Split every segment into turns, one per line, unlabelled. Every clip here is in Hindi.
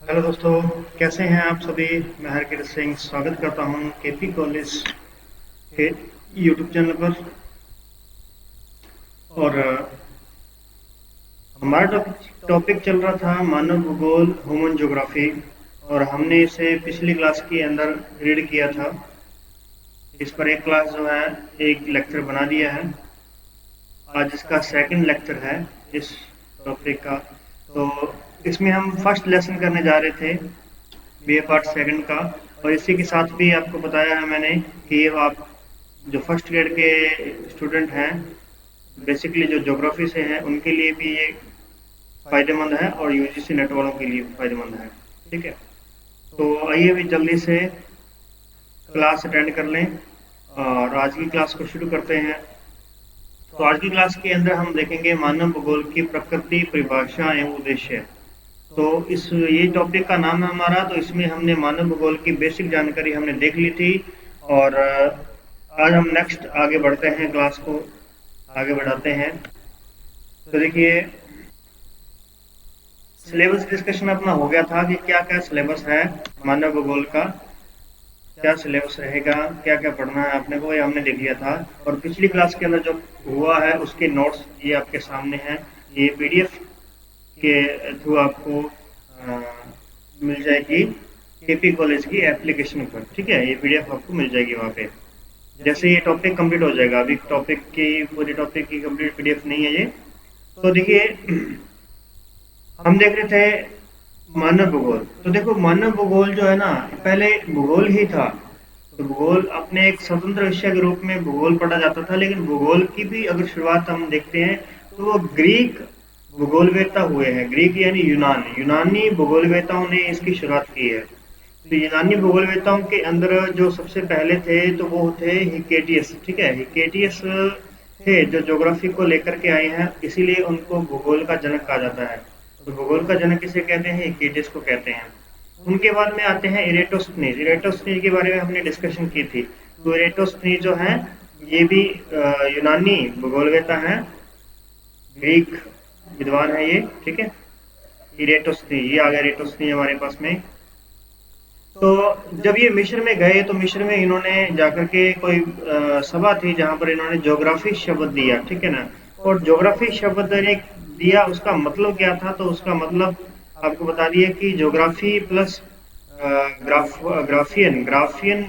हेलो दोस्तों, कैसे हैं आप सभी। मैं हरकिरत सिंह स्वागत करता हूं केपी कॉलेज के यूट्यूब चैनल पर। और हमारा टॉपिक चल रहा था मानव भूगोल ह्यूमन ज्योग्राफी। और हमने इसे पिछली क्लास के अंदर रीड किया था। इस पर एक क्लास जो है, एक लेक्चर बना दिया है। आज इसका सेकंड लेक्चर है इस टॉपिक का। तो इसमें हम फर्स्ट लेसन करने जा रहे थे, बीए पार्ट सेकंड का। और इसी के साथ भी आपको बताया है मैंने कि ये आप जो फर्स्ट ग्रेड के स्टूडेंट हैं, बेसिकली जो ज्योग्राफी से हैं, उनके लिए भी ये फ़ायदेमंद है और यूजीसी नेट वालों के लिए भी फ़ायदेमंद है। ठीक है, तो आइए अभी जल्दी से क्लास अटेंड कर लें और आज की क्लास को शुरू करते हैं। तो आज की क्लास के अंदर हम देखेंगे मानव भूगोल की प्रकृति, परिभाषा एवं उद्देश्य। तो इस ये टॉपिक का नाम है हमारा। तो इसमें हमने मानव भूगोल की बेसिक जानकारी हमने देख ली थी। और आज हम नेक्स्ट आगे बढ़ते हैं, क्लास को आगे बढ़ाते हैं। तो देखिए, सिलेबस डिस्कशन अपना हो गया था कि क्या क्या सिलेबस है मानव भूगोल का, क्या सिलेबस रहेगा, क्या क्या पढ़ना है आपने को, ये हमने देख लिया था। और पिछली क्लास के अंदर जो हुआ है उसके नोट्स ये आपके सामने हैं। ये पीडीएफ के थ्रू आपको मिल जाएगी केपी कॉलेज की एप्लीकेशन पर। ठीक है, ये पीडीएफ आपको मिल जाएगी वहाँ पे जैसे ये टॉपिक कंप्लीट हो जाएगा। अभी टॉपिक की पूरी टॉपिक की कंप्लीट पीडीएफ नहीं है ये। तो देखिए, हम देख रहे थे मानव भूगोल। तो देखो, मानव भूगोल जो है ना, पहले भूगोल ही था। तो भूगोल अपने एक स्वतंत्र विषय के रूप में भूगोल पढ़ा जाता था। लेकिन भूगोल की भी अगर शुरुआत हम देखते हैं तो वो ग्रीक भूगोलवेत्ता हुए हैं। ग्रीक यानी यूनानी भूगोलवेत्ताओं ने इसकी शुरुआत की है। तो यूनानी भूगोलवेत्ताओं के अंदर जो सबसे पहले थे तो वो थे हिकेटियस। ठीक है, हिकेटियस थे जो ज्योग्राफी को लेकर के आए हैं, इसीलिए उनको भूगोल का जनक कहा जाता है। तो भूगोल का जनक किसे कहते हैं? हिकेटियस को कहते हैं। उनके बाद में आते हैं इरेटोस्थनीज। इरेटोस्थनीज के बारे में हमने डिस्कशन की थी। तो इरेटोस्थनीज जो हैं, ये भी यूनानी भूगोलवेत्ता हैं, ग्रीक विद्वान है ये। ठीक है, इरेटोस्थनीज, ये आ गया इरेटोस्थनीज हमारे पास में। तो जब ये मिस्र में गए तो मिस्र में इन्होंने जाकर के कोई सभा थी जहां पर इन्होंने ज्योग्राफी शब्द दिया। ठीक है ना। और ज्योग्राफी शब्द ने दिया, उसका मतलब क्या था? तो उसका मतलब आपको बता दिया कि ज्योग्राफी प्लस ग्राफियन। ग्राफियन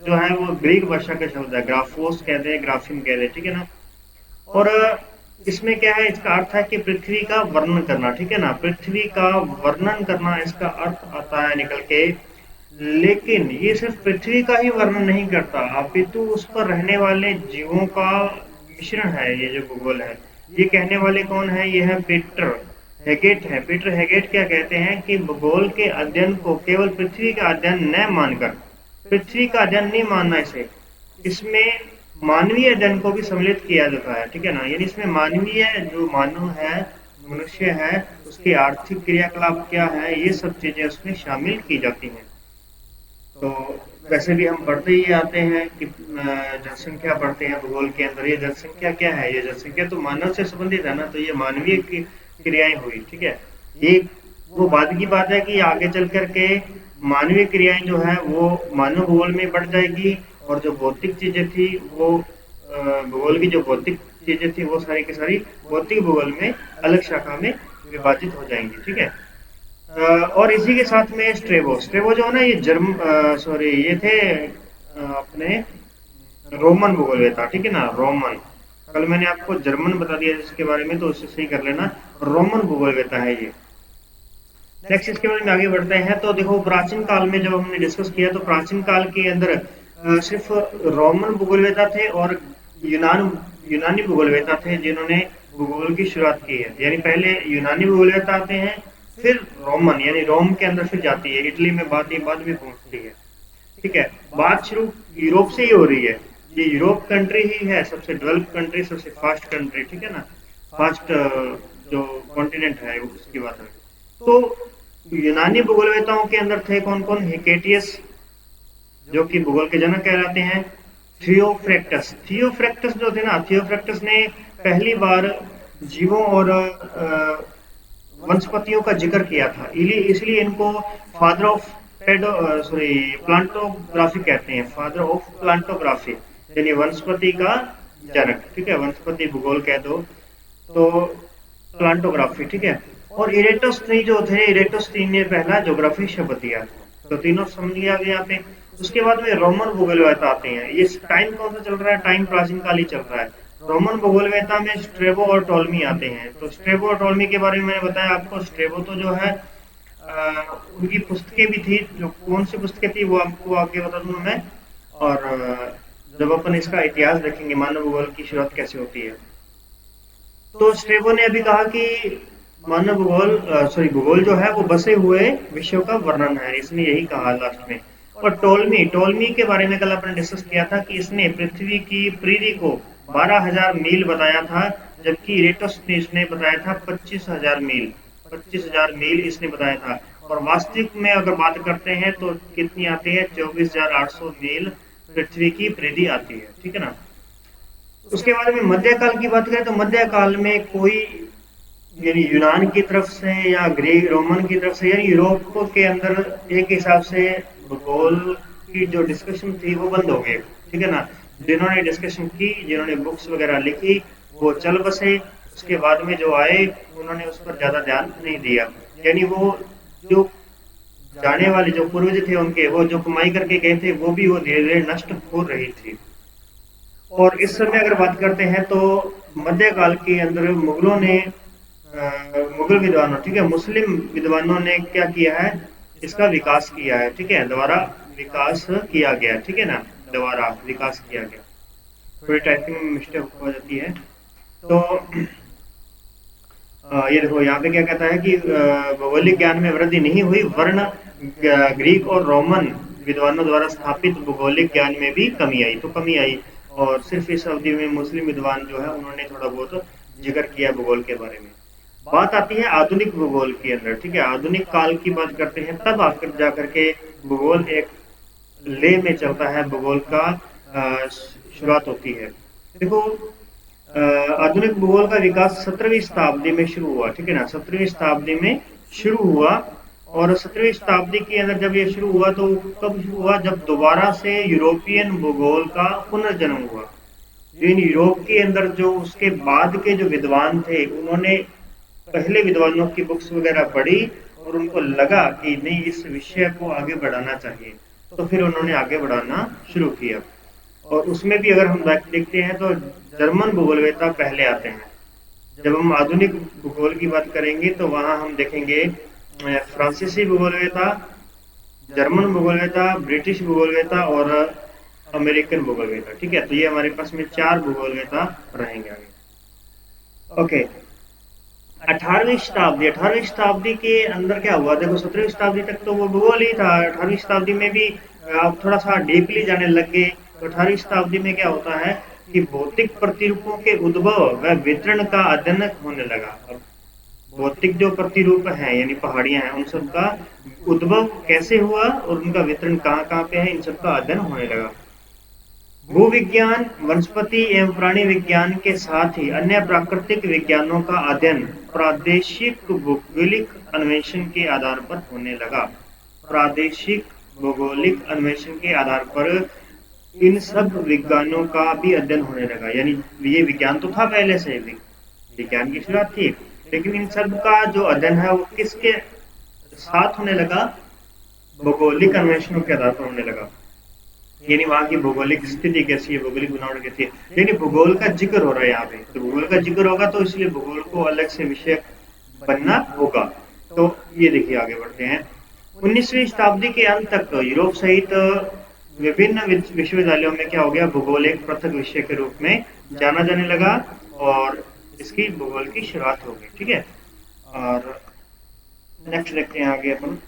जो है वो ग्रीक भाषा का शब्द है। ग्राफोस कहते हैं, ग्राफियन कहते हैं। ठीक है ना। और इसमें क्या है, इसका अर्थ है कि पृथ्वी का वर्णन करना। ठीक है ना, पृथ्वी का वर्णन करना इसका अर्थ आता है निकल के। लेकिन ये सिर्फ पृथ्वी का ही वर्णन नहीं करता, अपितु उस पर रहने वाले जीवों का मिश्रण है ये जो भूगोल है। ये कहने वाले कौन है? ये है पीटर हेगेट है। पीटर हेगेट क्या कहते हैं कि भूगोल के अध्ययन को केवल पृथ्वी का अध्ययन न मानकर, पृथ्वी का अध्ययन नहीं मानना इसे, इसमें मानवीय अध्ययन को भी सम्मिलित किया जाता है। ठीक है ना, यानी इसमें मानवीय जो मानव है, मनुष्य है, उसके आर्थिक क्रियाकलाप क्या है, ये सब चीजें उसमें शामिल की जाती हैं। तो वैसे भी हम पढ़ते ही आते हैं कि जनसंख्या पढ़ते हैं भूगोल के अंदर। ये जनसंख्या क्या है? ये जनसंख्या तो मानव से संबंधित है ना, तो ये मानवीय क्रियाएं हुई। ठीक है, ये वो बाद की बात है कि आगे चल करके मानवीय क्रियाएं जो है वो मानव भूगोल में बढ़ जाएगी। और जो भौतिक चीजें थी वो भूगोल की जो भौतिक चीजें थी वो सारी की सारी भौतिक भूगोल में अलग शाखा में विभाजित हो जाएंगी। ठीक है। और इसी के साथ में स्ट्रेबो। स्ट्रेबो जो है ना, ये सॉरी, ये थे अपने रोमन भूगोलवेत्ता। ठीक है ना, रोमन। कल मैंने आपको जर्मन बता दिया इसके बारे में, तो उससे सही कर लेना। रोमन भूगोलवेत्ता है ये। नेक्स्ट इसके बारे में आगे बढ़ते हैं। तो देखो, प्राचीन काल में जब हमने डिस्कस किया तो प्राचीन काल के अंदर सिर्फ रोमन भूगोलवेत्ता थे और यूनानी भूगोलवेत्ता थे जिन्होंने भूगोल की शुरुआत की है। यानी पहले यूनानी भूगोलवेत्ता आते हैं, फिर रोमन, यानी रोम के अंदर फिर जाती है, इटली में बात भी पहुंचती है। ठीक है, बात शुरू यूरोप से ही हो रही है। ये यूरोप कंट्री ही है सबसे डेवलप कंट्री, सबसे फास्ट कंट्री। ठीक है ना, फास्ट जो कॉन्टिनेंट है उसकी बात है। तो यूनानी भूगोलवेताओं के अंदर थे कौन कौन? हिकेटियस, जो कि भूगोल के जनक कहलाते हैं। थियोफ्रेक्टस। थियोफ्रेक्टस जो थे ना, थियोफ्रेक्टस ने पहली बार जीवों और वनस्पतियों का जिक्र किया था, इसलिए इनको फादर ऑफ प्लांटोग्राफी कहते हैं, फादर ऑफ प्लांटोग्राफी, यानी वनस्पति का जनक, ठीक है, वनस्पति भूगोल कह दो तो प्लांटोग्राफी, ठीक है। और इरेटोस्थनी जो थे, इरेटोस्थनी ने पहला ज्योग्राफी शब्द दिया था। तो तीनों समझ लिया गया यहाँ पे। उसके बाद में रोमन भूगोलवेत्ता आते हैं। ये टाइम कौन सा चल रहा है? टाइम प्राचीन काल ही चल रहा है। रोमन भूगोलवेत्ता में स्ट्रेबो और टोल्मी आते हैं। तो स्ट्रेबो और टोल्मी के बारे में मैंने बताया आपको। स्ट्रेबो तो जो है उनकी पुस्तकें भी थी, जो कौन सी पुस्तकें थी वो आपको आगे बता दूं मैं। और जब अपन इसका इतिहास देखेंगे, मानव भूगोल की शुरुआत कैसे होती है, तो स्ट्रेबो ने अभी कहा कि मानव भूगोल जो है वो बसे हुए विश्व का वर्णन है, इसने यही कहा लास्ट में। और टोलमी के बारे में कल अपन डिस्कस किया था कि इसने पृथ्वी की परिधि को 12,000 मील बताया था, जबकि इरेटोस्थनीज ने बताया था 25,000 मील। 25,000 मील इसने बताया था। और वास्तविक में अगर बात करते हैं तो कितनी आती है? 24,800 मील पृथ्वी की परिधि आती है, ठीक है ना। उसके बाद में मध्यकाल की बात करें तो मध्यकाल में कोई, यानी यूनान की तरफ से या ग्रीक रोमन की तरफ से, यानी यूरोप के अंदर एक हिसाब से भूगोल की जो डिस्कशन थी वो बंद हो गई, ठीक है ना। जिन्होंने डिस्कशन की, जिन्होंने बुक्स वगैरह लिखी, वो चल बसे। उसके बाद में जो आए उन्होंने उस पर ज्यादा ध्यान नहीं दिया, यानी वो जो जाने वाले जो पूर्वज थे उनके, वो जो कमाई करके गए थे वो भी वो धीरे धीरे नष्ट हो रही थी। और इस समय अगर बात करते हैं तो मध्यकाल के अंदर मुगलों ने मुगल विद्वानों, ठीक है, मुस्लिम विद्वानों ने क्या किया है? इसका विकास किया है, ठीक है, दोबारा विकास किया गया, ठीक है ना, दोबारा विकास किया गया। थोड़ी टाइपिंग में मिस्टेक हो जाती है। तो ये देखो यहाँ पे क्या कहता है कि भौगोलिक ज्ञान में वृद्धि नहीं हुई, वर्ण ग्रीक और रोमन विद्वानों द्वारा स्थापित भौगोलिक ज्ञान में भी कमी आई। तो कमी आई, और सिर्फ इस अवधि में मुस्लिम विद्वान जो है उन्होंने थोड़ा बहुत जिक्र किया भूगोल के बारे में। बात आती है आधुनिक भूगोल के अंदर, ठीक है, आधुनिक काल की बात करते हैं, तब आकर जाकर के भूगोल एक ले में चलता है, भूगोल का शुरुआत होती है। देखो आधुनिक भूगोल का विकास 17वीं शताब्दी में शुरू हुआ, ठीक है ना, 17वीं शताब्दी में शुरू हुआ। और 17वीं शताब्दी के अंदर जब ये शुरू हुआ तो कब शुरू हुआ? जब दोबारा से यूरोपियन भूगोल का पुनर्जन्म हुआ। इन यूरोप के अंदर जो उसके बाद के जो विद्वान थे, उन्होंने पहले विद्वानों की बुक्स वगैरह पढ़ी और उनको लगा कि नहीं, इस विषय को आगे बढ़ाना चाहिए, तो फिर उन्होंने आगे बढ़ाना शुरू किया। और उसमें भी अगर हम देखते हैं तो जर्मन भूगोलवेत्ता पहले आते हैं। जब हम आधुनिक भूगोल की बात करेंगे तो वहां हम देखेंगे फ्रांसीसी भूगोलवेत्ता, जर्मन भूगोलवेत्ता, ब्रिटिश भूगोलवेत्ता और अमेरिकन भूगोलवेत्ता, ठीक है। तो ये हमारे पास में 4 भूगोलवेत्ता रहेंगे आगे। ओके, 18वीं शताब्दी के अंदर क्या हुआ? देखो 17वीं शताब्दी तक तो वो भूगोल ही था। 18वीं शताब्दी में भी आप थोड़ा सा डीपली जाने लग गए। तो 18वीं शताब्दी में क्या होता है कि भौतिक प्रतिरूपों के उद्भव व वितरण का अध्ययन होने लगा। अब भौतिक जो प्रतिरूप हैं, यानी पहाड़ियां हैं, उन सब का उद्भव कैसे हुआ और उनका वितरण कहाँ कहाँ पे है, इन सब का अध्ययन होने लगा। भूविज्ञान, वनस्पति एवं प्राणी विज्ञान के साथ ही अन्य प्राकृतिक विज्ञानों का अध्ययन प्रादेशिक भौगोलिक अन्वेषण के आधार पर होने लगा। प्रादेशिक भौगोलिक अन्वेषण के आधार पर इन सब विज्ञानों का भी अध्ययन होने लगा। यानी ये विज्ञान तो था पहले से, विज्ञान की शुरुआत थी, लेकिन इन सब का जो अध्ययन है वो किसके साथ होने लगा? भौगोलिक अन्वेषणों के आधार पर होने लगा। यानी वहां की भौगोलिक स्थिति कैसी है, भौगोलिक बनावट कैसी है, यानी भूगोल का जिक्र हो रहा है यहाँ पे। तो भूगोल का जिक्र होगा तो इसलिए भूगोल को अलग से विषय बनना होगा। तो ये देखिए आगे बढ़ते हैं। 19वीं शताब्दी के अंत तक यूरोप सहित विभिन्न विश्वविद्यालयों में क्या हो गया? भूगोल एक पृथक विषय के रूप में जाना जाने लगा और इसकी भूगोल की शुरुआत हो गई, ठीक है। और नेक्स्ट देखते हैं आगे अपन।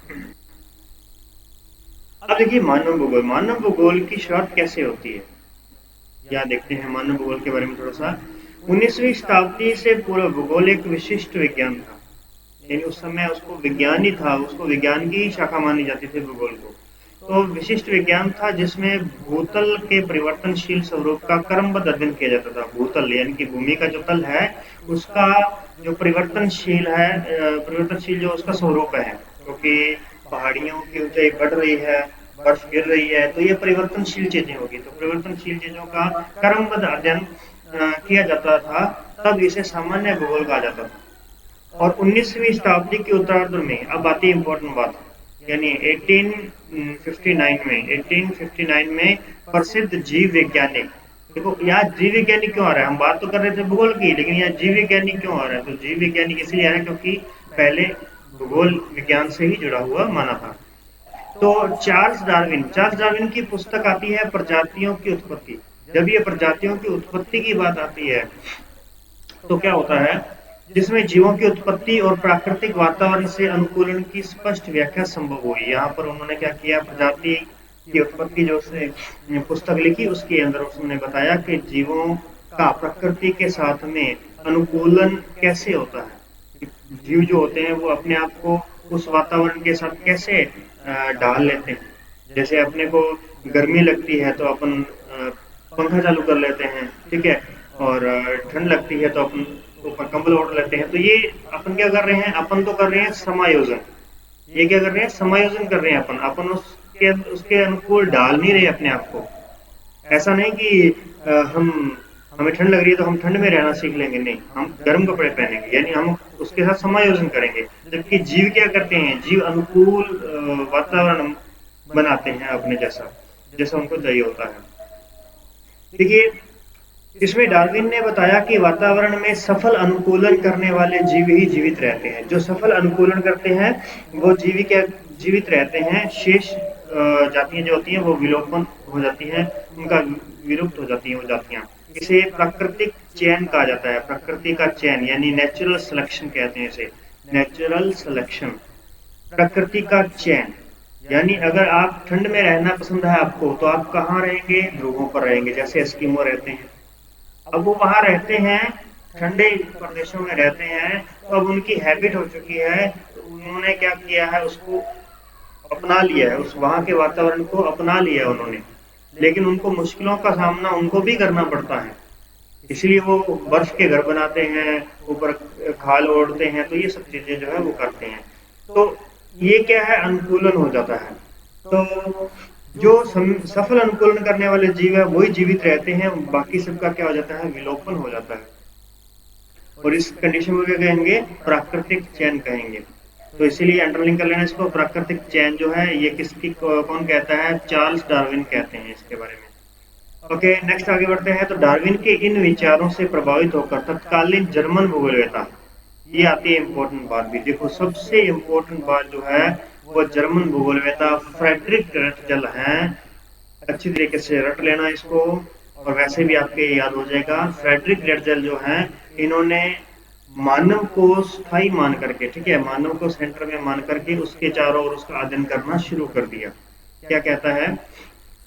अब देखिए मानव भूगोल, मानव भूगोल की शुरुआत कैसे होती है, या देखते हैं मानव भूगोल के बारे में थोड़ा सा। 19वीं शताब्दी से पूर्व भूगोल एक विशिष्ट विज्ञान था, यानी उस समय उसको विज्ञान ही था, उसको विज्ञान की शाखा मानी जाती थी भूगोल को। तो विशिष्ट विज्ञान था जिसमें भूतल के परिवर्तनशील स्वरूप का क्रमबद्ध अध्ययन किया जाता था। भूतल यानी कि भूमि का जो तल है उसका जो परिवर्तनशील है, परिवर्तनशील जो उसका स्वरूप है, क्योंकि पहाड़ियों की ऊंचाई बढ़ रही है, बर्फ गिर रही है, तो ये परिवर्तनशील चीजें होगी। तो परिवर्तनशील चीजों का क्रमबद्ध अध्ययन किया जाता था, तब इसे सामान्य भूगोल कहा जाता था। और 19वीं शताब्दी के उत्तरार्ध में अब आती है इम्पोर्टेंट बात, यानी 1859 में प्रसिद्ध जीव वैज्ञानिक, देखो यहाँ जीव वैज्ञानिक क्यों आ रहा है, हम बात तो कर रहे थे भूगोल की, लेकिन यहाँ जीव वैज्ञानिक क्यों आ रहा है? तो जीव वैज्ञानिक इसलिए आ रहा है क्योंकि पहले भूगोल विज्ञान से ही जुड़ा हुआ माना था। तो चार्ल्स डार्विन की पुस्तक आती है प्रजातियों की उत्पत्ति। जब ये प्रजातियों की उत्पत्ति की बात आती है, तो क्या होता है, जिसमें जीवों की उत्पत्ति और प्राकृतिक वातावरण से अनुकूलन की स्पष्ट व्याख्या संभव हुई। यहाँ पर उन्होंने क्या किया, प्रजाति की उत्पत्ति जो उसने पुस्तक लिखी, उसके अंदर उसने बताया कि जीवों का प्रकृति के साथ में अनुकूलन कैसे होता है। जीव जो होते हैं वो अपने आप को उस वातावरण के साथ कैसे ढाल लेते हैं। जैसे अपने को गर्मी लगती है तो अपन पंखा चालू कर लेते हैं, ठीक है, और ठंड लगती है तो अपन ऊपर कंबल ओढ़ लेते हैं। तो ये अपन क्या कर रहे हैं, अपन तो कर रहे हैं समायोजन। ये क्या कर रहे हैं, समायोजन कर रहे हैं अपन अपन उसके अनुकूल डाल नहीं रहे अपने आप को। ऐसा नहीं कि हमें ठंड लग रही है तो हम ठंड में रहना सीख लेंगे, नहीं, हम गर्म कपड़े पहनेंगे, यानी हम उसके साथ समायोजन करेंगे। जबकि जीव क्या करते हैं, जीव अनुकूल वातावरण बनाते हैं अपने जैसा, जैसा उनको चाहिए होता है। देखिए, इसमें डार्विन ने बताया कि वातावरण में सफल अनुकूलन करने वाले जीव ही जीवित रहते हैं। जो सफल अनुकूलन करते हैं वो जीवित रहते हैं। शेष जातियां जो होती हैं वो विलोपन हो जाती हैं, उनका विलुप्त हो जाती हैं वो जातियां। इसे प्राकृतिक चयन कहा जाता है, प्रकृति का चयन, यानी नेचुरल सिलेक्शन कहते हैं इसे, नेचुरल सिलेक्शन, प्रकृति का चयन। यानी अगर आप ठंड में रहना पसंद है आपको, तो आप कहाँ रहेंगे, ध्रुवों पर रहेंगे, जैसे एस्किमो रहते हैं। अब वो वहां रहते हैं, ठंडे प्रदेशों में रहते हैं, तो अब उनकी हैबिट हो चुकी है, तो उन्होंने क्या किया है, उसको अपना लिया है, उस वहां के वातावरण को अपना लिया उन्होंने। लेकिन उनको मुश्किलों का सामना उनको भी करना पड़ता है, इसलिए वो बर्फ के घर बनाते हैं, ऊपर खाल ओढ़ते हैं, तो ये सब चीजें जो है वो करते हैं। तो ये क्या है, अनुकूलन हो जाता है। तो जो सफल अनुकूलन करने वाले जीव है वही जीवित रहते हैं, बाकी सबका क्या हो जाता है, विलोपन हो जाता है। और इस कंडीशन को क्या कहेंगे, प्राकृतिक चयन कहेंगे। तो इसीलिए अंडरलाइन कर लेना इसको, प्राकृतिक चयन जो है ये किसकी कौन कहता है, चार्ल्स डार्विन कहते हैं इसके बारे में। ओके, नेक्स्ट आगे बढ़ते हैं। तो डार्विन के इन विचारों से प्रभावित होकर तत्कालीन जर्मन भूगोलवेता, ये आती है इंपॉर्टेंट बात भी, देखो सबसे इंपॉर्टेंट बात जो है वो जर्मन भूगोलवेता फ्रेडरिक रटजल हैं। अच्छी तरीके से रट लेना इसको, और वैसे भी आपके याद हो जाएगा। फ्रेडरिक रटजल जो हैं, इन्होंने मानव को स्थायी मान करके, ठीक है, मानव को सेंटर में मान करके उसके चारों ओर उसका अध्ययन करना शुरू कर दिया। क्या कहता है,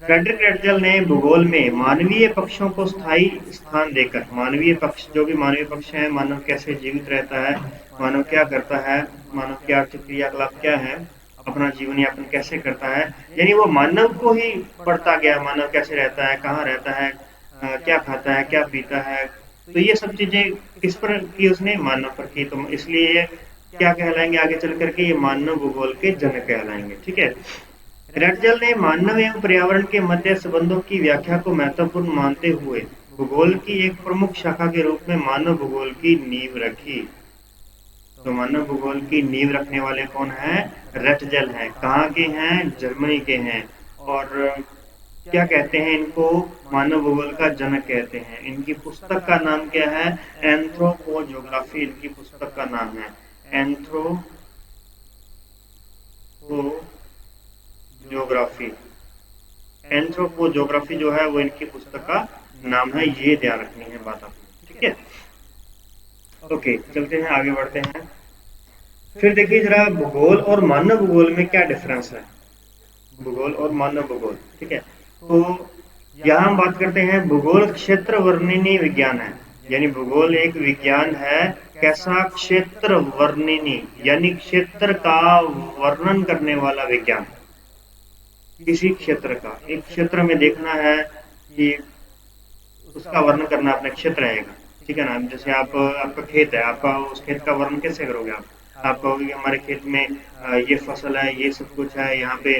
फ्रेडरिक रटजल ने भूगोल में मानवीय पक्षों को स्थायी स्थान देकर, मानवीय पक्ष, जो भी मानवीय पक्ष है, मानव कैसे जीवित रहता है, मानव क्या करता है, मानव के आर्थिक क्रियाकलाप क्या है, अपना जीवन यापन कैसे करता है, यानी वो मानव को ही पढ़ता गया, मानव कैसे रहता है, कहाँ रहता है, क्या खाता है, क्या पीता है। तो ये सब चीजें किस पर की, उसने मानव पर की। तो इसलिए क्या कहलाएंगे आगे चल करके, ये मानव भूगोल के जनक कहलाएंगे, ठीक है। रटजल ने मानव एवं पर्यावरण के मध्य संबंधों की व्याख्या को महत्वपूर्ण मानते हुए भूगोल की एक प्रमुख शाखा के रूप में मानव भूगोल की नींव रखी। तो मानव भूगोल की नींव रखने वाले कौन हैं, रटजल हैं। कहाँ के हैं, जर्मनी के हैं। और क्या कहते हैं इनको, मानव भूगोल का जनक कहते हैं। इनकी पुस्तक का नाम क्या है, एंथ्रोपोज्योग्राफी, इनकी पुस्तक का नाम है एंथ्रोपोज्योग्राफी। एंथ्रोपोज्योग्राफी जो है वो इनकी पुस्तक का नाम है, ये ध्यान रखनी है बात आपको, ठीक है। ओके, चलते हैं आगे बढ़ते हैं। फिर देखिए जरा, भूगोल और मानव भूगोल में क्या डिफरेंस है, भूगोल और मानव भूगोल, ठीक है। तो यहाँ हम बात करते हैं, भूगोल क्षेत्र वर्णनी विज्ञान है, यानी भूगोल एक विज्ञान है। कैसा, क्षेत्र वर्णनी, यानी क्षेत्र का वर्णन करने वाला विज्ञान। किसी क्षेत्र का, एक क्षेत्र में देखना है कि उसका वर्णन करना अपने क्षेत्र रहेगा, ठीक है ना। जैसे आप आपका खेत है, आपका उस खेत का वर्णन कैसे करोगे आप कहोगे कि हमारे खेत में ये फसल है, ये सब कुछ है, यहाँ पे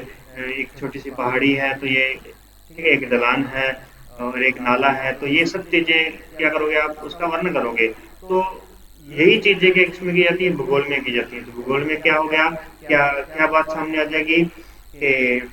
एक छोटी सी पहाड़ी है, तो ये ठीक है, एक ढलान है और एक नाला है, तो ये सब चीजें क्या करोगे आप, उसका वर्णन करोगे। तो यही चीजें क्या इसमें की जाती है, भूगोल में की जाती है। तो भूगोल में क्या हो गया, क्या क्या बात सामने आ जाएगी कि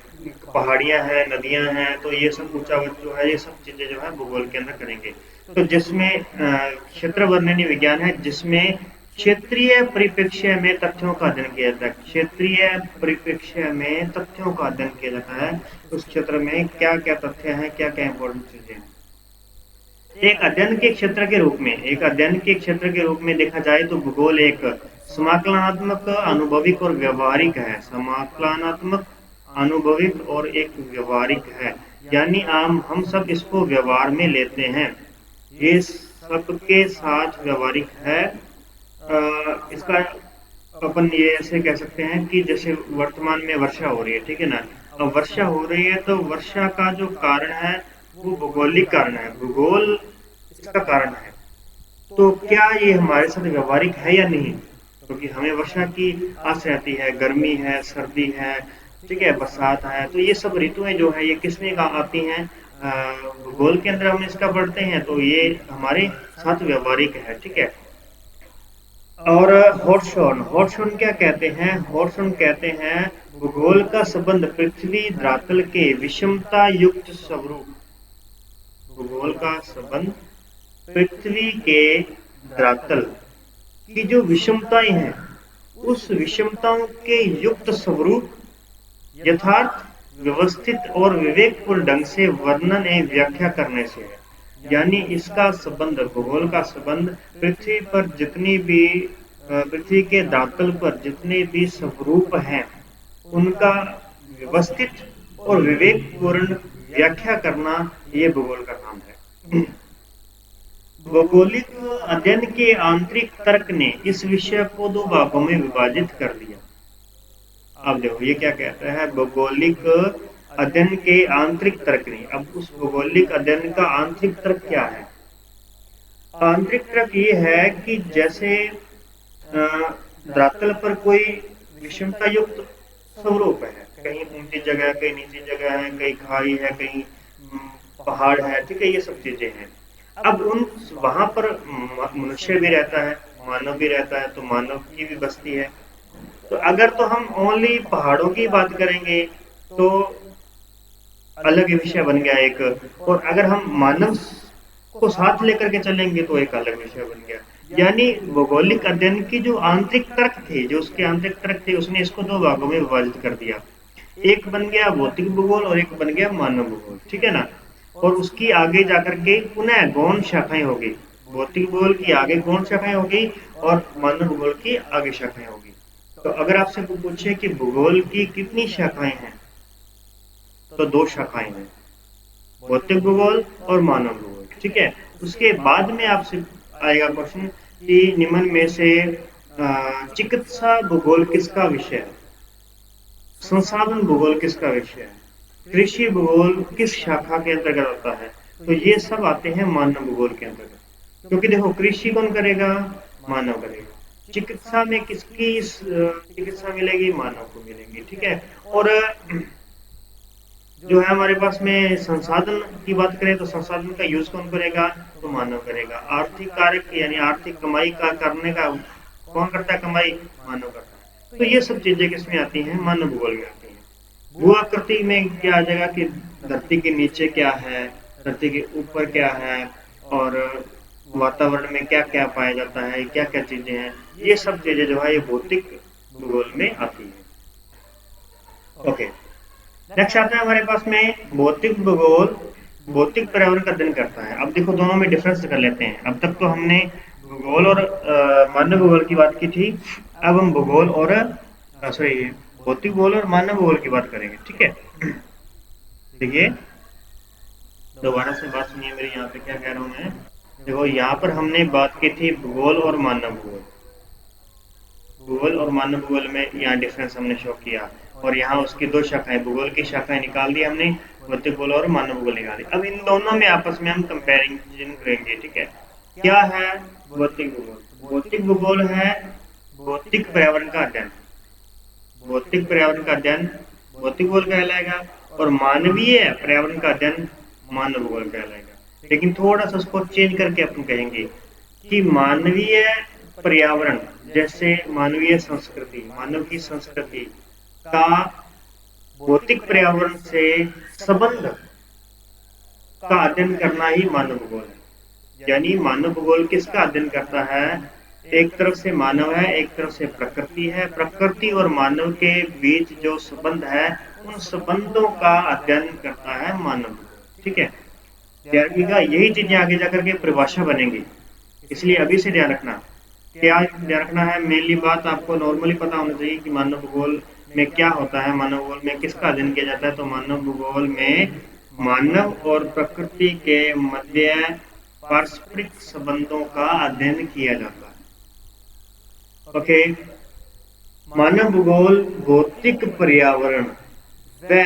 पहाड़ियां हैं, नदियां हैं, तो ये सब ऊंचा जो है, ये सब चीजें जो है भूगोल के अंदर करेंगे। तो जिसमें क्षेत्र वर्णनी विज्ञान है, जिसमें क्षेत्रीय परिप्रेक्ष्य में तथ्यों का अध्ययन किया जाता है। क्षेत्रीय परिप्रेक्ष्य में तथ्यों का अध्ययन किया जाता है। उस क्षेत्र में क्या क्या तथ्य हैं, क्या क्या इंपॉर्टेंट चीजें हैं। एक अध्ययन के क्षेत्र के रूप में देखा जाए तो भूगोल एक समाकलनात्मक, अनुभविक और व्यवहारिक है। समाकलनात्मक, अनुभविक और एक व्यवहारिक है, यानी हम सब इसको व्यवहार में लेते हैं। ये सबके साथ व्यवहारिक है। इसका अपन ये ऐसे कह सकते हैं कि जैसे वर्तमान में वर्षा हो रही है, ठीक है ना। अब वर्षा हो रही है तो वर्षा का जो कारण है वो भौगोलिक कारण है, भूगोल इसका कारण है। तो क्या ये हमारे साथ व्यवहारिक है या नहीं, क्योंकि हमें वर्षा की आस रहती है, गर्मी है, सर्दी है, ठीक है, बरसात है, तो ये सब ऋतुएं जो है ये किसमें आती हैं, भूगोल के अंदर हम इसका पढ़ते हैं, तो ये हमारे साथ व्यवहारिक है, ठीक है। और हॉटशॉन, हॉटशॉन क्या कहते हैं, हॉटशॉन कहते हैं भूगोल का संबंध पृथ्वी धरातल के विषमता युक्त स्वरूप, भूगोल का संबंध पृथ्वी के धरातल की जो विषमताएं हैं, उस विषमताओं के युक्त स्वरूप यथार्थ, व्यवस्थित और विवेकपूर्ण ढंग से वर्णन एवं व्याख्या करने से है। यानी इसका संबंध, भूगोल का संबंध पृथ्वी पर जितनी भी पृथ्वी के धरातल पर जितने भी स्वरूप हैं, उनका व्यवस्थित और विवेकपूर्ण व्याख्या करना, ये भूगोल का काम है। भौगोलिक अध्ययन के आंतरिक तर्क ने इस विषय को दो भागों में विभाजित कर दिया। अब देखो ये क्या कहता है, भौगोलिक अध्ययन के आंतरिक तर्क ने, अब उस भौगोलिक अध्ययन का आंतरिक तर्क क्या है। आंतरिक तर्क ये है कि जैसे धरातल पर कोई विषमता युक्त स्वरूप है, कहीं ऊंची जगह, कहीं नीची जगह है, कहीं खाई है, कहीं पहाड़ है, ठीक है, ये सब चीजें हैं। अब उन वहां पर मनुष्य भी रहता है, मानव भी रहता है, तो मानव की भी बस्ती है। तो अगर तो हम ओनली पहाड़ों की बात करेंगे तो अलग विषय बन गया एक, और अगर हम मानव को साथ लेकर के चलेंगे तो एक अलग विषय बन गया। यानी भौगोलिक अध्ययन की जो आंतरिक तर्क थे, जो उसके आंतरिक तर्क थे, उसने इसको दो भागों में विभाजित कर दिया। एक बन गया भौतिक भूगोल और एक बन गया मानव भूगोल, ठीक है ना। और उसकी आगे जाकर के पुनः गौण शाखाएं होगी, भौतिक भूगोल की आगे गौण शाखाएं होगी और मानव भूगोल की आगे शाखाएं होगी। तो अगर आपसे पूछे कि भूगोल की कितनी शाखाएं हैं, तो दो शाखाएं हैं, भौतिक भूगोल और मानव भूगोल, ठीक है। उसके बाद में आपसे आएगा क्वेश्चन कि निम्न में से चिकित्सा भूगोल किसका विषय है, संसाधन भूगोल किसका विषय है, कृषि भूगोल किस शाखा के अंतर्गत आता है। तो ये सब आते हैं मानव भूगोल के अंतर्गत, क्योंकि देखो कृषि कौन करेगा, मानव करेगा। चिकित्सा में किसकी चिकित्सा मिलेगी, मानव को मिलेगी, ठीक है। और जो है हमारे पास में संसाधन की बात करें तो संसाधन का यूज कौन करेगा, तो मानव करेगा। आर्थिक कारक यानी आर्थिक कमाई का करने का कौन करता है, कमाई मानव करता है। तो ये सब चीजें किसमें आती हैं, मानव भूगोल में आती हैं। भूआकृति में क्या आ जाएगा कि धरती के नीचे क्या है, धरती के ऊपर क्या है, और वातावरण में क्या क्या पाया जाता है, क्या क्या चीजें हैं, ये सब चीजें जो है ये भौतिक भूगोल में आती है। ओके, नेक्स्ट आता है हमारे पास में भौतिक भूगोल, भौतिक पर्यावरण का अध्ययन करता है। अब देखो दोनों में डिफरेंस कर लेते हैं। अब तक तो हमने भूगोल और मानव भूगोल की बात की थी, अब हम भूगोल और सॉरी भौतिक भूगोल और मानव भूगोल की बात करेंगे, ठीक है। देखिए दोबारा से बात सुनिए मेरी, यहाँ पे क्या कह रहा हूँ मैं। देखो यहाँ पर हमने बात की थी भूगोल और मानव भूगोल, भूगोल और मानव भूगोल में यहाँ डिफरेंस हमने शो किया, और यहाँ उसकी दो शाखाएं, भूगोल की शाखाएं निकाल दी हमने, भौतिक भूगोल और मानव भूगोल निकाल दी। अब इन दोनों में आपस में हम कंपेरिजन करेंगे, ठीक है। क्या है भौतिक भूगोल? भौतिक भूगोल है भौतिक पर्यावरण का अध्ययन। भौतिक पर्यावरण का अध्ययन भौतिक भूगोल कहलाएगा, और मानवीय पर्यावरण का अध्ययन मानव भूगोल कहलाएगा। लेकिन थोड़ा सा उसको चेंज करके अपन कहेंगे कि मानवीय पर्यावरण, जैसे मानवीय संस्कृति, मानव की संस्कृति का भौतिक पर्यावरण से संबंध का अध्ययन करना ही मानव भूगोल है। यानी मानव भूगोल किसका अध्ययन करता है? एक तरफ से मानव है, एक तरफ से प्रकृति है। प्रकृति और मानव के बीच जो संबंध है, उन संबंधों का अध्ययन करता है मानव भूगोल। ठीक है, यही चीजें आगे जाकर के परिभाषा बनेंगी, इसलिए अभी से ध्यान रखना। क्या ध्यान रखना है? मेनली बात आपको नॉर्मली पता होना चाहिए कि मानव भूगोल में क्या होता है, मानव भूगोल में किसका अध्ययन किया जाता है। तो मानव भूगोल में मानव और प्रकृति के मध्य पारस्परिक संबंधों का अध्ययन किया जाता है। ओके, मानव भूगोल भौतिक पर्यावरण व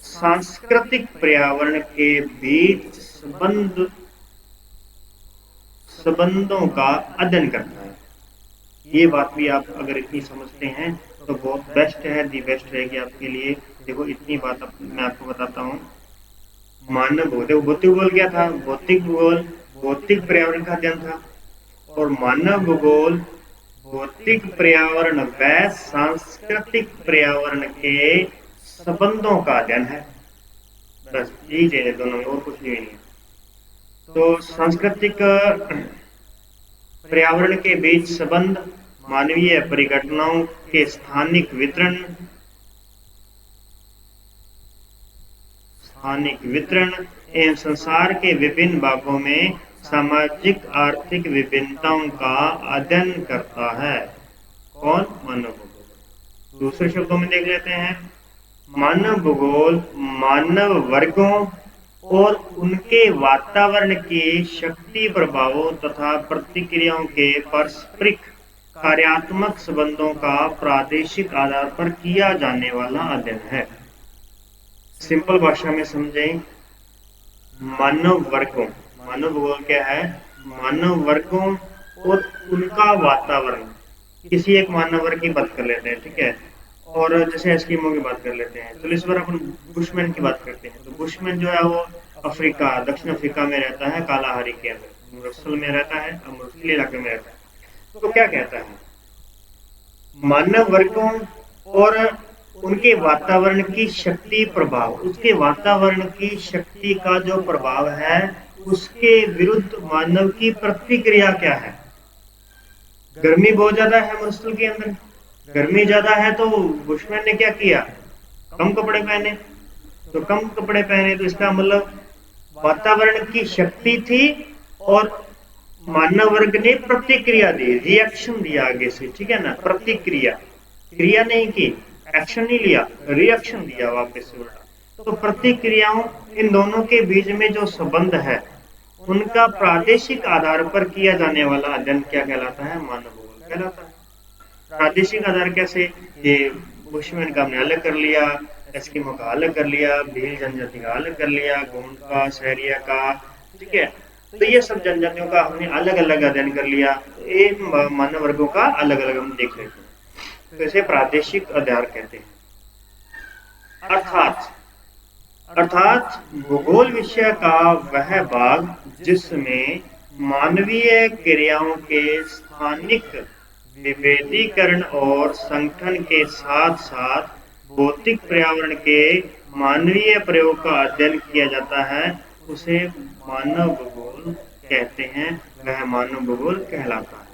सांस्कृतिक पर्यावरण के बीच संबंधों का अध्ययन करता है। ये बात भी आप अगर इतनी समझते हैं तो बहुत बेस्ट है, दी बेस्ट रहेगी आपके लिए। देखो इतनी बात मैं आपको बताता हूँ। मानव भौतिक भूगोल क्या था? भौतिक भूगोल भौतिक पर्यावरण का अध्ययन था, और मानव भूगोल भौतिक पर्यावरण व सांस्कृतिक पर्यावरण के संबंधों का अध्ययन है। बस यही चीजें दोनों, और कुछ नहीं है। तो सांस्कृतिक पर्यावरण के बीच संबंध, मानवीय परिघटनाओं के स्थानिक वितरण एवं संसार के विभिन्न भागों में सामाजिक आर्थिक विभिन्नताओं का अध्ययन करता है। कौन? मानव भूगोल। दूसरे शब्दों में देख लेते हैं, मानव भूगोल मानव वर्गों और उनके वातावरण के शक्ति प्रभावों तथा प्रतिक्रियाओं के पारस्परिक कार्यात्मक संबंधों का प्रादेशिक आधार पर किया जाने वाला अध्ययन है। सिंपल भाषा में समझें, मानव वर्गों, मानव भूगोल क्या है? मानव वर्गों और उनका वातावरण। किसी एक मानव वर्ग की बात कर लेते हैं, ठीक है, और जैसे एस्किमो की बात कर लेते हैं। तो इस बार अपन बुशमैन की बात करते हैं। तो बुशमैन जो है वो अफ्रीका, दक्षिण अफ्रीका में रहता है, कालाहारी के अंदर मुरस्सल में रहता है, मुरस्सल इलाके में रहता है। तो क्या कहता है? मानव वर्गों और उनके वातावरण की शक्ति प्रभाव, उसके वातावरण की शक्ति का जो प्रभाव है, उसके विरुद्ध मानव की प्रतिक्रिया क्या है? गर्मी बहुत ज्यादा है मुरस्सल के अंदर, गर्मी ज्यादा है, तो बुशमैन ने क्या किया? कम कपड़े पहने। तो कम कपड़े पहने तो इसका मतलब वातावरण की शक्ति थी और मानव वर्ग ने प्रतिक्रिया दी, रिएक्शन दिया आगे से, ठीक है ना। प्रतिक्रिया, क्रिया नहीं की, एक्शन नहीं लिया, रिएक्शन दिया वापस से उल्टा। तो प्रतिक्रियाओं, इन दोनों के बीच में जो संबंध है, उनका प्रादेशिक आधार पर किया जाने वाला अध्ययन क्या कहलाता है? मानव भूगोल कहलाता है। प्रादेशिक आधार कैसे? ये बुशमैन का हमने अलग कर लिया, एस्किमो का अलग कर लिया, भील जनजाति का अलग कर लिया, गोंड का, सहरिया का, ठीक है। तो ये सब जनजातियों का हमने अलग अलग अध्ययन कर लिया। ये मानव वर्गों का अलग अलग हम देख लेते हैं। तो इसे प्रादेशिक आधार कहते हैं। अर्थात भूगोल विषय का वह भाग जिसमें मानवीय क्रियाओं के स्थानिक विभेदीकरण और संगठन के साथ साथ भौतिक पर्यावरण के मानवीय प्रयोग का अध्ययन किया जाता है, उसे मानव भूगोल कहते हैं, वह मानव भूगोल कहलाता है।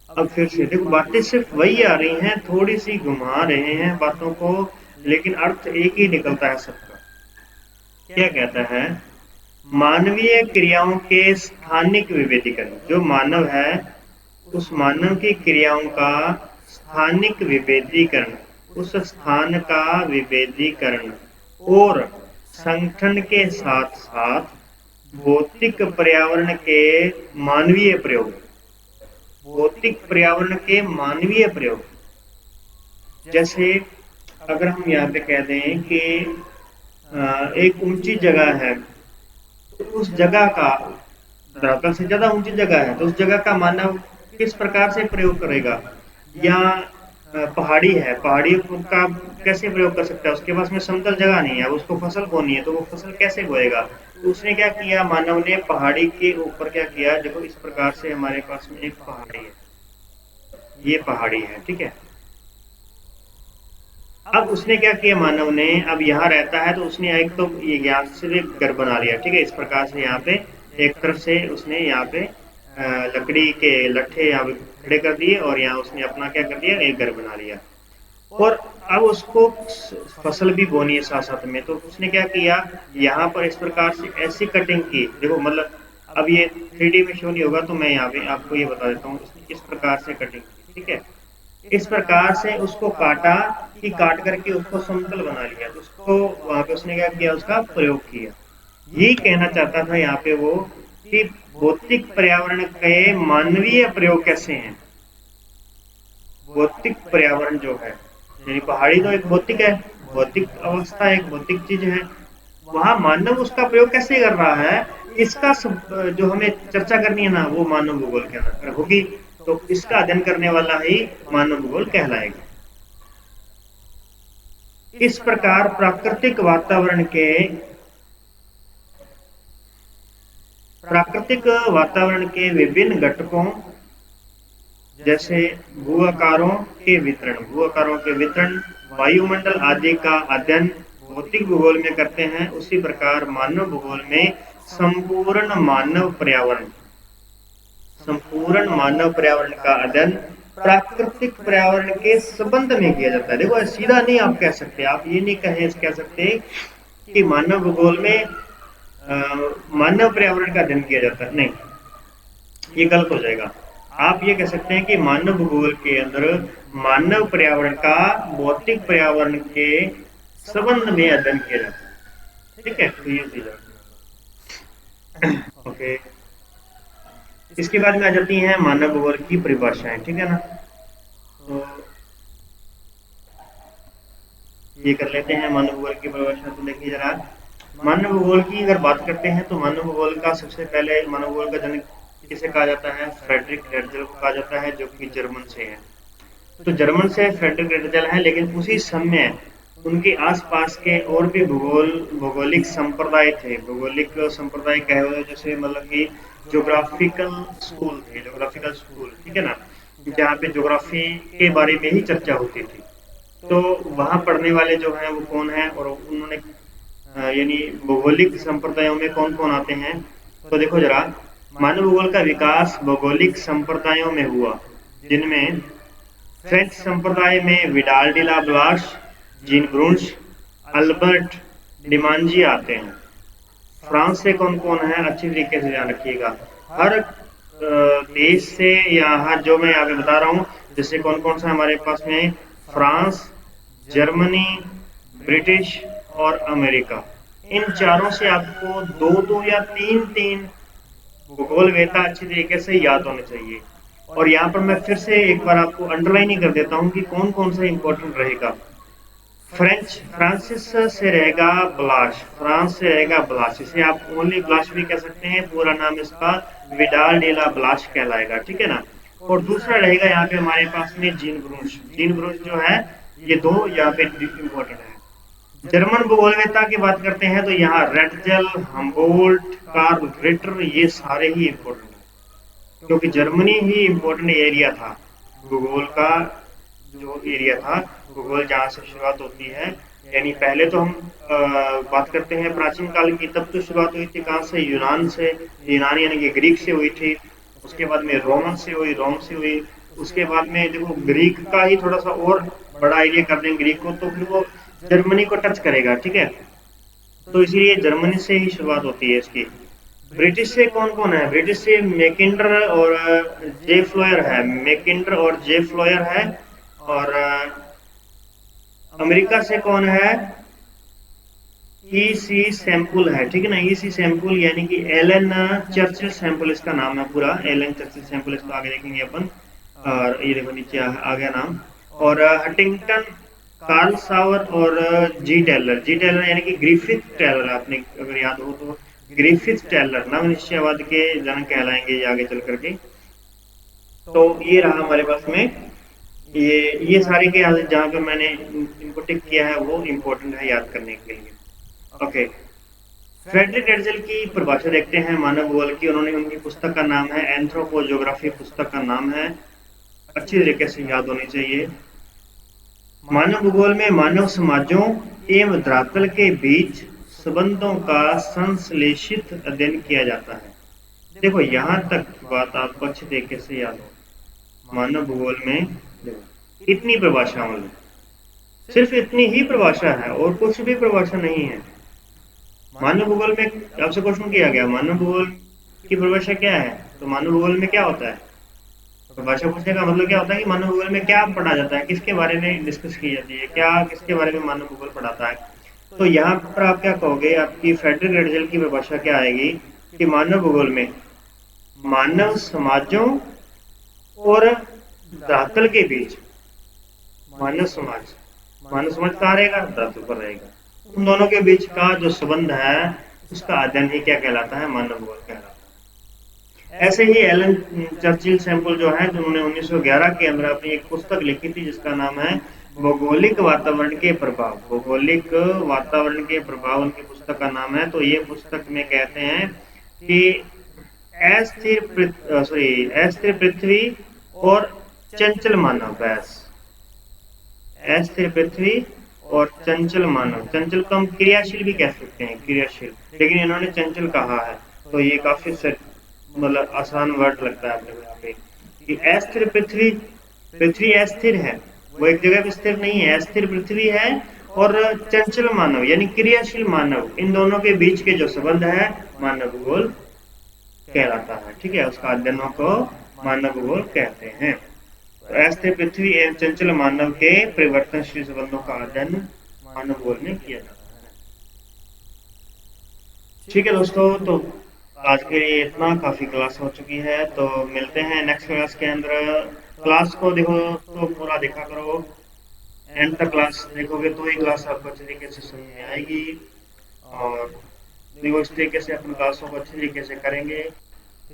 अब फिर से देखो, बातें सिर्फ वही आ रही हैं, थोड़ी सी घुमा रहे हैं बातों को, लेकिन अर्थ एक ही निकलता है सबका। क्या कहता है? मानवीय क्रियाओं के स्थानिक विभेदीकरण, जो मानव है उस मानव की क्रियाओं का स्थानिक विभेदीकरण, उस स्थान का विभेदीकरण और संगठन के साथ साथ भौतिक पर्यावरण के मानवीय प्रयोग, भौतिक पर्यावरण के मानवीय प्रयोग। जैसे अगर हम यहाँ पे कह दें कि एक ऊंची जगह है, तो उस जगह का धरातल से ज्यादा ऊंची जगह है तो उस जगह का मानव किस प्रकार से प्रयोग करेगा, या पहाड़ी है, पहाड़ी का कैसे प्रयोग कर सकता है, उसके पास में समतल जगह नहीं है, अब उसको फसल बोनी है तो वो फसल कैसे बोएगा। तो उसने क्या किया, मानव ने पहाड़ी के ऊपर क्या किया, देखो इस प्रकार से हमारे पास में एक पहाड़ी है, ये पहाड़ी है, ठीक है। अब उसने क्या किया मानव ने, अब यहाँ रहता है तो उसने एक तो ये यहाँ से घर बना लिया, ठीक है, इस प्रकार से यहाँ पे एक तरफ से उसने यहाँ पे लकड़ी के लट्ठे यहाँ पे खड़े कर दिए और यहाँ उसने अपना क्या कर दिया, एक घर बना लिया। और अब उसको फसल भी बोनी है साथ साथ में, तो उसने क्या किया, यहाँ पर इस प्रकार से ऐसी कटिंग की, देखो मतलब अब ये 3D में शो नहीं होगा तो मैं यहाँ पे आपको ये बता देता हूँ, उसने किस प्रकार से कटिंग की, ठीक है। इस प्रकार से उसको काटा कि काट करके उसको समतल बना लिया, उसको वहां पे उसने क्या किया, उसका प्रयोग किया। यही कहना चाहता था यहाँ पे वो कि भौतिक पर्यावरण के मानवीय प्रयोग कैसे हैं। भौतिक पर्यावरण जो है, यानी पहाड़ी तो एक भौतिक है, भौतिक अवस्था एक भौतिक चीज है, वहां मानव उसका प्रयोग कैसे कर रहा है, इसका जो हमें चर्चा करनी है ना, वो मानव भूगोल के अंदर होगी। तो इसका अध्ययन करने वाला ही मानव भूगोल कहलाएगा। इस प्रकार प्राकृतिक वातावरण के विभिन्न घटकों जैसे भू आकारों के वितरण, वायुमंडल आदि का अध्ययन भौतिक भूगोल में करते हैं, उसी प्रकार मानव भूगोल में संपूर्ण मानव पर्यावरण संपूर्ण मानव पर्यावरण का अध्ययन प्राकृतिक पर्यावरण के संबंध में किया जाता है। देखो सीधा नहीं आप कह सकते, आप ये नहीं कह सकते कि मानव भूगोल में मानव पर्यावरण का अध्ययन किया जाता है, नहीं, ये गलत हो जाएगा। आप ये कह सकते हैं कि मानव भूगोल के अंदर मानव पर्यावरण का भौतिक पर्यावरण के संबंध में अध्ययन किया जाता है, ठीक है। तो ये चीज ओके। इसके बाद में आ जाती हैं मानव भूगोल की परिभाषाएं, ठीक है ना। तो ये कर लेते हैं मानव भूगोल की परिभाषा। तो देखिए जरा, मानव भूगोल की अगर बात करते हैं तो मानव भूगोल का सबसे पहले मानव भूगोल का जनक किसे कहा जाता है, फ्रेडरिक हेर्ज़ल को कहा जाता है, जो कि जर्मन से है। तो जर्मन से फ्रेडरिक हेर्ज़ल है, लेकिन उसी समय उनके आसपास के और भी भौगोलिक संप्रदाय थे, भौगोलिक संप्रदाय कहे हुए जैसे मतलब कि ज्योग्राफिकल स्कूल, ठीक है ना, जहाँ पे ज्योग्राफी के बारे में ही चर्चा होती थी। तो वहाँ पढ़ने वाले जो हैं वो कौन है, और उन्होंने यानी भौगोलिक संप्रदायों में कौन कौन आते हैं। तो देखो जरा, मानव भूगोल का विकास भौगोलिक संप्रदायों में हुआ, जिनमें फ्रेंच संप्रदाय में Vidal de la Blache, Jean Brunhes, Albert Demangeon आते हैं। फ्रांस से कौन कौन है, अच्छी तरीके से ध्यान रखिएगा। हर देश से यहाँ जो मैं यहाँ पे बता रहा हूँ, जैसे कौन कौन सा हमारे पास में, फ्रांस, जर्मनी, ब्रिटिश और अमेरिका, इन चारों से आपको दो दो या तीन तीन भूगोल वेता अच्छी तरीके से याद होने चाहिए। और यहाँ पर मैं फिर से एक बार आपको अंडरलाइन ही कर देता हूँ कि कौन कौन सा इंपॉर्टेंट रहेगा। फ्रांसिस से रहेगा ब्लाश, फ्रांस से रहेगा ब्लाश, इसे आप ओनली ब्लाश भी कह सकते हैं, पूरा नाम इसका विडाल डे ला ब्लाश कहलाएगा, ठीक है ना। और दूसरा रहेगा यहाँ पे हमारे पास में जीन ब्रूनश जो है, ये दो यहाँ पे इम्पोर्टेंट है। जर्मन भूगोलवेत्ता की बात करते हैं तो यहाँ रेटजल, हम्बोल्ट, कार्ल रिटर, ये सारे ही इम्पोर्टेंट है, क्योंकि जर्मनी ही इम्पोर्टेंट एरिया था भूगोल का, जो एरिया था भूगोल जहाँ से शुरुआत होती है। यानी पहले तो हम बात करते हैं प्राचीन काल की, तब तो शुरुआत हुई थी कहाँ से, यूनान से, यूनान यानी कि ग्रीक से हुई थी। उसके बाद में रोम से हुई। उसके बाद में देखो ग्रीक का ही थोड़ा सा और बड़ा एरिया कर देंगे ग्रीक को, तो फिर वो जर्मनी को टच करेगा, ठीक है। तो इसीलिए जर्मनी से ही शुरुआत होती है इसकी। ब्रिटिश से कौन कौन है, ब्रिटिश से मैकिंडर और जे फ्लोयर है, और अमेरिका से कौन है, ईसी सैम्पल है, ठीक है ना। ईसी सैम्पल यानी कि एलन चर्चिल सैम्पल इसका नाम है पूरा, एलन चर्चिल सैम्पल, इसको आगे देखेंगे अपन। और ये देखो नीचे आ गया नाम। और हंटिंगटन, कार्ल सावर और जी टेलर यानी कि ग्रिफिथ टेलर, आपने अगर याद हो तो ग्रिफिथ टेलर नवनिश्चयवाद के जनक कहलाएंगे ये आगे चल करके। तो ये रहा हमारे पास में ये सारे के जहाँ पे मैंने इनको टिक किया है वो इम्पोर्टेंट है याद करने के लिए। ओके, फ्रेडरिक एर्जल की परिभाषा देखते हैं मानव भूगोल की। उन्होंने उनकी पुस्तक का नाम है एंथ्रोपोजियोग्राफी, पुस्तक का नाम है, अच्छी तरीके से याद होनी चाहिए। मानव भूगोल में मानव समाजों एवं धरातल के बीच संबंधों का संश्लेषित अध्ययन किया जाता है। देखो यहाँ तक बात आपको अच्छी तरीके से याद हो। मानव भूगोल में देखो इतनी परिभाषा, मतलब सिर्फ इतनी ही परिभाषा है और कुछ भी परिभाषा नहीं है। मानव भूगोल में आपसे क्वेश्चन किया गया मानव भूगोल की परिभाषा क्या है, तो मानव भूगोल में क्या होता है, परिभाषा पूछने का मतलब क्या होता है कि मानव भूगोल में क्या पढ़ा जाता है, किसके बारे में डिस्कस की जाती है, क्या किसके बारे में मानव भूगोल पढ़ाता है। तो यहाँ पर आप क्या कहोगे, आपकी फ्रेडरिक एर्जल की परिभाषा क्या आएगी कि मानव भूगोल में मानव समाजों और धरातल के बीच, मानव समाज कहाँ रहेगा, धरातल पर रहेगा, उन दोनों के बीच का जो संबंध है उसका अध्ययन ही क्या कहलाता है, मानव भूगोल कहलाता है। ऐसे ही एलन चर्चिल सैंपल जो है, जिन्होंने 1911 के अंदर अपनी एक पुस्तक लिखी थी जिसका नाम है भौगोलिक वातावरण के प्रभाव, भौगोलिक वातावरण के प्रभाव उनकी पुस्तक का नाम है। तो ये पुस्तक में कहते हैं कि अस्थिर पृथ्वी और चंचल मानव, अस्थिर पृथ्वी और चंचल मानव, चंचल को हम क्रियाशील भी कह सकते हैं, क्रियाशील, लेकिन इन्होंने चंचल कहा है तो ये काफी मतलब आसान वर्ड लगता है अपने यहाँ पे कि अस्थिर पृथ्वी अस्थिर है, वो एक जगह पे स्थिर नहीं है, अस्थिर पृथ्वी है, और चंचल मानव यानी क्रियाशील मानव, इन दोनों के बीच के जो संबंध है मानव भूगोल कहलाता है। ठीक है, उसका अध्ययनों को मानव भूगोल कहते हैं। तो अस्थिर पृथ्वी एवं चंचल मानव के परिवर्तनशील संबंधों का अध्ययन मानव भूगोल में किया जाता है। ठीक है दोस्तों, तो आज के लिए इतना काफी क्लास हो चुकी है, तो मिलते हैं नेक्स्ट क्लास के अंदर। क्लास को देखो तो पूरा देखा करो, एंड तक क्लास देखोगे तो ही क्लास आपको अच्छी तरीके से समझ में आएगी, और देखो इस तरीके से अपनी क्लासों को अच्छी तरीके से करेंगे।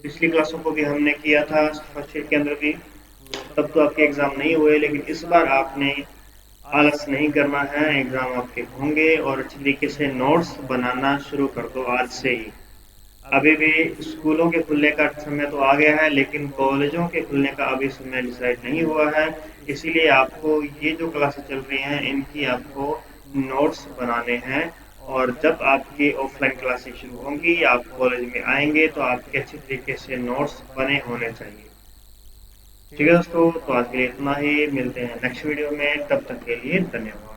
पिछली क्लासों को भी हमने किया था फर्स्ट ईयर के अंदर भी, तब तो आपके एग्जाम नहीं हुए, लेकिन इस बार आपने आलस नहीं करना है, एग्जाम आपके होंगे, और अच्छी तरीके से नोट्स बनाना शुरू कर दो आज से ही। अभी भी स्कूलों के खुलने का समय तो आ गया है, लेकिन कॉलेजों के खुलने का अभी समय डिसाइड नहीं हुआ है, इसीलिए आपको ये जो क्लासेस चल रही हैं इनकी आपको नोट्स बनाने हैं, और जब आपकी ऑफलाइन क्लासेस शुरू होंगी, आप कॉलेज में आएंगे तो आपके अच्छी तरीके से नोट्स बने होने चाहिए। ठीक है दोस्तों, तो आज के लिए इतना ही, मिलते हैं नेक्स्ट वीडियो में, तब तक के लिए धन्यवाद।